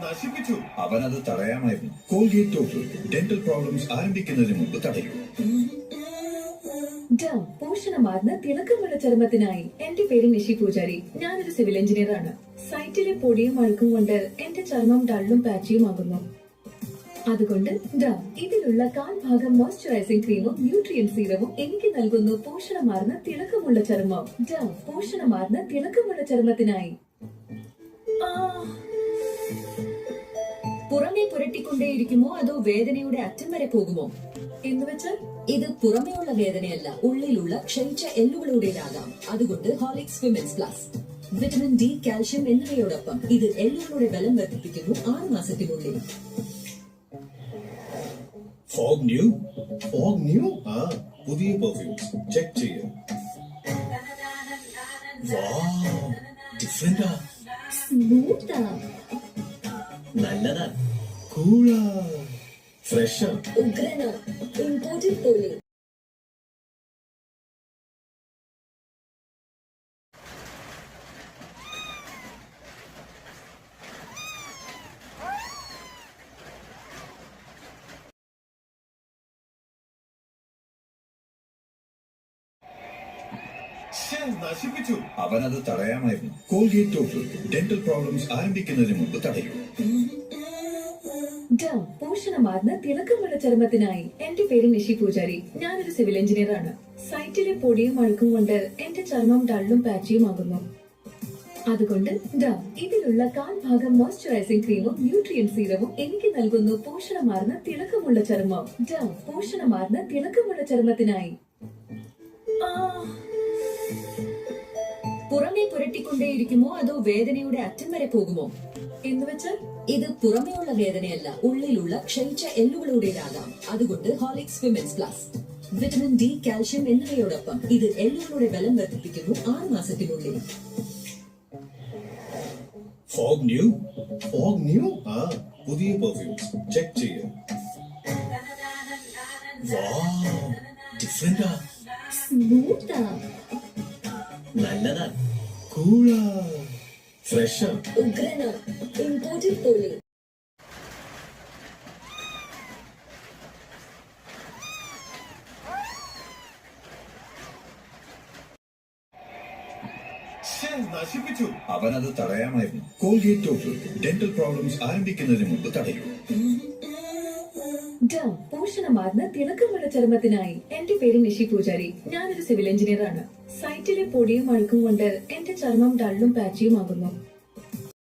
നശിപ്പിച്ചു. അവനത് തടയാമായിരുന്നു. Colgate total dental problems ആരംഭിക്കുന്നതിന് മുമ്പ് തടയൂ. പോഷണമാർന്ന തിളക്കമുള്ള ചർമ്മത്തിനായി. എന്റെ പേര് നിഷി പൂജാരി. ഞാനൊരു സിവിൽ എഞ്ചിനീയർ ആണ്. സൈറ്റിലെ പൊടിയും അഴുക്കും കൊണ്ട് എന്റെ ചർമ്മം ഡള്ളും പാച്ചിയുമാകുന്നു. അതുകൊണ്ട് ഇതിലുള്ള കാൽഭാഗം മോയ്സ്ചറൈസിംഗ് ക്രീമും ന്യൂട്രിയൻ സീറവും എനിക്ക് നൽകുന്നു പോഷണമാർന്ന തിളക്കമുള്ള ചർമ്മം. പോഷണമാർന്ന തിളക്കമുള്ള ചർമ്മത്തിനായി. പുറമേ പുരട്ടിക്കൊണ്ടേയിരിക്കുമോ അതോ വേദനയുടെ അറ്റം വരെ പോകുമോ എന്ന് വെച്ചാൽ ഇത് പുറമേയുള്ള വേദനയല്ല, ഉള്ളിലുള്ള ക്ഷയിച്ച എല്ലുകളുടേതാകാം. അതുകൊണ്ട് Horlicks women's plus vitamin D, calcium എന്നിവയോടൊപ്പം ഇത് എല്ലുകളുടെ ബലം വർദ്ധിപ്പിക്കുന്നു 6 മാസത്തിനുള്ളിൽ. ഫോഗ് ന്യൂ പുതിയ പെർഫ്യൂംസ് ചെക്ക് ചെയ്യാം. ഡിഫറെന്റാ, സ്മൂത്താ, നല്ലതാ, കൂളാ, ഫ്രഷാ, ഉഗ്രന, ഇമ്പോർട്ടഡ് പോലെ. നശിപ്പിച്ചു. അവനത് തടയാമായിരുന്നു. കോൾഗേറ്റ് ടോട്ടൽ ഡെന്റൽ പ്രോബ്ലംസ് ആരംഭിക്കുന്നതിന് മുമ്പ് തടയൂ. പോഷണമാർന്ന തിളക്കമുള്ള ചർമ്മത്തിനായി. എന്റെ പേര് നിഷി പൂജാരി. ഞാനൊരു സിവിൽ എഞ്ചിനീയർ ആണ്. സൈറ്റിലെ പൊടിയും അഴുക്കും കൊണ്ട് എന്റെ ചർമ്മം ഡള്ളും പാച്ചിയുമാകുന്നു. അതുകൊണ്ട് ഇതിലുള്ള കാൽഭാഗം മോയ്സ്ചറൈസിംഗ് ക്രീമും ന്യൂട്രിയൻ സീറവും എനിക്ക് നൽകുന്നു പോഷണമാർന്ന തിളക്കമുള്ള ചർമ്മം. പോഷണമാർന്ന തിളക്കമുള്ള ചർമ്മത്തിനായി. പുറമേ പുരട്ടിക്കൊണ്ടേയിരിക്കുമോ അതോ വേദനയുടെ അറ്റം വരെ പോകുമോ എന്ന് വെച്ചാൽ ഇത് പുറമേയുള്ള വേദനയല്ല, ഉള്ളിലുള്ള ക്ഷയിച്ച എല്ലുകളുടേതാകാം. അതുകൊണ്ട് Horlicks women's plus vitamin D, calcium എന്നിവയോടൊപ്പം ഇത് എല്ലുകളുടെ ബലം വർദ്ധിപ്പിക്കുന്നു 6 മാസത്തിനുള്ളിൽ. ഫോഗ് ന്യൂ പുതിയ പെർഫ്യൂംസ് ചെക്ക് ചെയ്യാം. ഡിഫറെന്റാ, സ്മൂത്താ, നല്ലതാ, കൂളാ, ഫ്രഷാ, ഉഗ്രന, ഇമ്പോർട്ടഡ് പോലെ. നശിപ്പിച്ചു. അവനത് തടയാമായിരുന്നു. കോൾഗേറ്റ് ടോട്ടൽ ഡെന്റൽ പ്രോബ്ലംസ് ആരംഭിക്കുന്നതിന് മുമ്പ് തടയൂ. പോഷണമാർന്ന തിളക്കമുള്ള ചർമ്മത്തിനായി. എന്റെ പേര് നിഷി പൂജാരി. ഞാനൊരു സിവിൽ എഞ്ചിനീയർ ആണ്. സൈറ്റിലെ പൊടിയും അഴുക്കും കൊണ്ട് എന്റെ ചർമ്മം ഡള്ളും പാച്ചിയുമാകുന്നു.